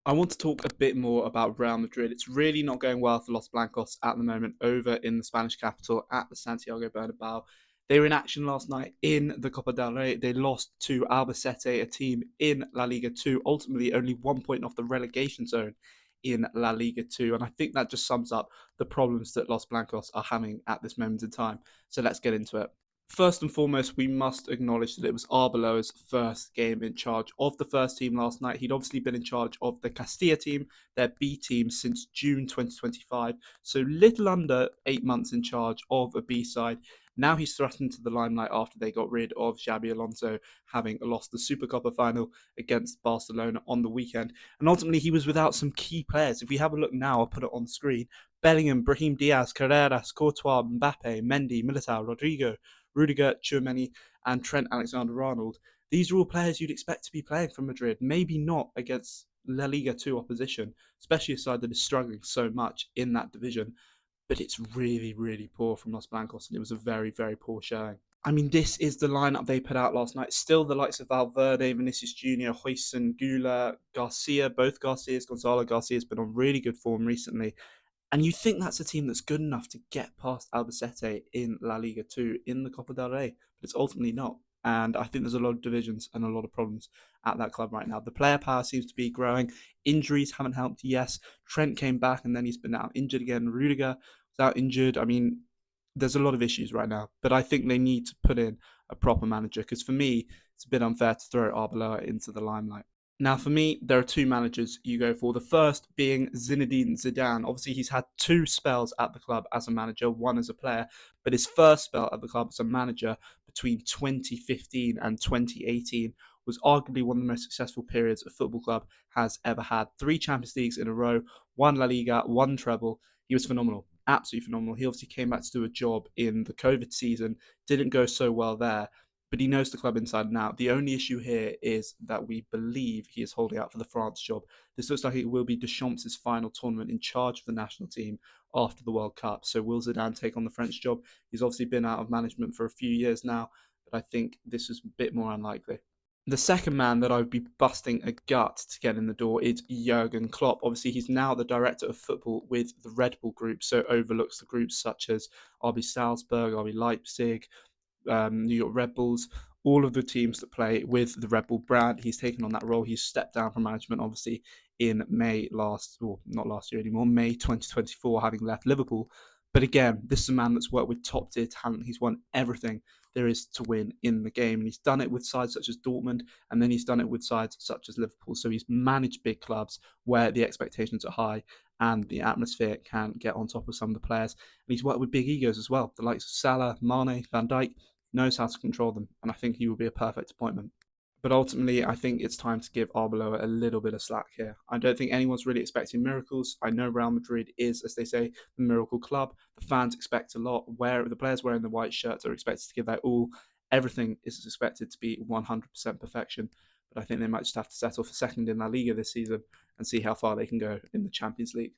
I want to talk a bit more about Real Madrid. It's really not going well for Los Blancos at the moment over in the Spanish capital at the Santiago Bernabeu. They were in action last night in the Copa del Rey. They lost to Albacete, a team in La Liga 2, ultimately only 1 point off the relegation zone in La Liga 2. And I think that just sums up the problems that Los Blancos are having at this moment in time. So let's get into it. First and foremost, we must acknowledge that it was Arbeloa's first game in charge of the first team last night. He'd obviously been in charge of the Castilla team, their B team, since June 2025. So little under 8 months in charge of a B side. Now he's thrust into the limelight after they got rid of Xabi Alonso, having lost the Supercopa final against Barcelona on the weekend. And ultimately, he was without some key players. If we have a look now, I'll put it on the screen. Bellingham, Brahim Diaz, Carreras, Courtois, Mbappe, Mendy, Militao, Rodrigo, Rudiger, Tchouameni, and Trent Alexander-Arnold. These are all players you'd expect to be playing for Madrid. Maybe not against La Liga 2 opposition, especially a side that is struggling so much in that division. But it's really, really poor from Los Blancos, and it was a very, very poor showing. I mean, this is the lineup they put out last night. Still the likes of Valverde, Vinicius Junior, Huijsen, Gula, Garcia, both Garcias. Gonzalo Garcia's been on really good form recently. And you think that's a team that's good enough to get past Albacete in La Liga 2 in the Copa del Rey, but it's ultimately not. And I think there's a lot of divisions and a lot of problems at that club right now. The player power seems to be growing. Injuries haven't helped. Yes, Trent came back and then he's been out injured again. Rudiger was out injured. I mean, there's a lot of issues right now, but I think they need to put in a proper manager because for me, it's a bit unfair to throw Arbeloa into the limelight. Now, for me, there are two managers you go for. The first being Zinedine Zidane. Obviously, he's had two spells at the club as a manager, one as a player, but his first spell at the club as a manager between 2015 and 2018 was arguably one of the most successful periods a football club has ever had. Three Champions Leagues in a row, one La Liga, one treble. He was phenomenal, absolutely phenomenal. He obviously came back to do a job in the COVID season, didn't go so well there, but he knows the club inside and out. The only issue here is that we believe he is holding out for the France job. This looks like it will be Deschamps' final tournament in charge of the national team after the World Cup. So will Zidane take on the French job? He's obviously been out of management for a few years now, but I think this is a bit more unlikely. The second man that I would be busting a gut to get in the door is Jurgen Klopp. Obviously, he's now the director of football with the Red Bull Group, so overlooks the groups such as RB Salzburg, RB Leipzig, New York Red Bulls, all of the teams that play with the Red Bull brand. He's taken on that role. He's stepped down from management, obviously, in May not last year anymore, May 2024, having left Liverpool. But again, this is a man that's worked with top tier talent. He's won everything there is to win in the game. And he's done it with sides such as Dortmund, and then he's done it with sides such as Liverpool. So he's managed big clubs where the expectations are high and the atmosphere can get on top of some of the players. And he's worked with big egos as well, the likes of Salah, Mane, Van Dijk, knows how to control them, and I think he will be a perfect appointment. But ultimately, I think it's time to give Arbeloa a little bit of slack here. I don't think anyone's really expecting miracles. I know Real Madrid is, as they say, the miracle club. The fans expect a lot. Where the players wearing the white shirts are expected to give their all. Everything is expected to be 100% perfection. But I think they might just have to settle for second in La Liga this season and see how far they can go in the Champions League.